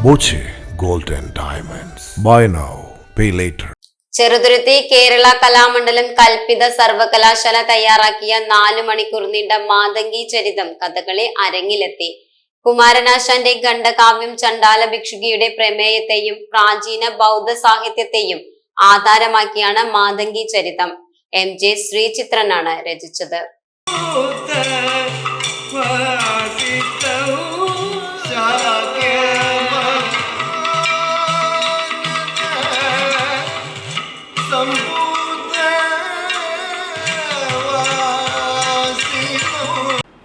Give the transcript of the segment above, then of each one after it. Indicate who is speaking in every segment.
Speaker 1: Boche gold and diamonds. Buy now, pay later.
Speaker 2: Cheruthuruthy Kerala Kalamandalam കൽപ്പിത സർവകലാശാല തയ്യാറാക്കിയ 4 മണിക്കൂർ നീണ്ട മാതംഗി ചരിതം കഥകളി അരങ്ങിലെത്തി. കുമാരനാശാന്റെ ഖണ്ഡകാവ്യം ചണ്ഡാല ഭിക്ഷുകിയുടെ പ്രമേയത്തെയും പ്രാചീന ബൗദ്ധ സാഹിത്യത്തെയും ആധാരമാക്കിയാണ് മാതംഗി ചരിതം. MJ ശ്രീചിത്രനാണ് രചിച്ചത്.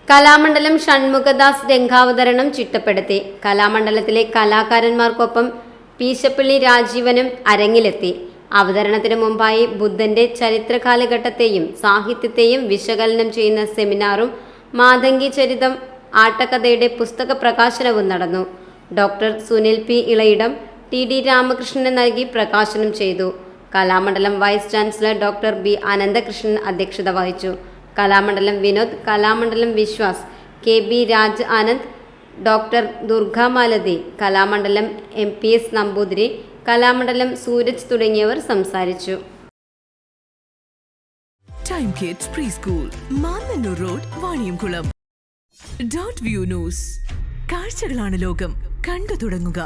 Speaker 2: കലാമണ്ഡലം ഷൺമുഖദാസ് രംഗാവതരണം ചിട്ടപ്പെടുത്തി. കലാമണ്ഡലത്തിലെ കലാകാരന്മാർക്കൊപ്പം പീശപ്പള്ളി രാജീവനും അരങ്ങിലെത്തി. അവതരണത്തിന് മുമ്പായി ബുദ്ധന്റെ ചരിത്ര കാലഘട്ടത്തെയും സാഹിത്യത്തെയും വിശകലനം ചെയ്യുന്ന സെമിനാറും മാതംഗി ചരിതം ആട്ടക്കഥയുടെ പുസ്തക പ്രകാശനവും നടന്നു. Doctor Sunil P. Elayidam TD രാമകൃഷ്ണന് നൽകി പ്രകാശനം ചെയ്തു. Kalamandalam vice chancellor doctor B. Ananthakrishnan അധ്യക്ഷത വഹിച്ചു. Kalamandalam Vinod, Kalamandalam Viswas, KB Raj Anand, doctor Durgamalathi, Kalamandalam MPS Namboothiri, Kalamandalam Sooraj തുടങ്ങിയവർ സംസാരിച്ചു.
Speaker 3: Time kids pre school, Mannannur road, Vaniyamkulam. .view news. കാഴ്ചകളാണ് ലോകം, കണ്ടു തുടങ്ങുക.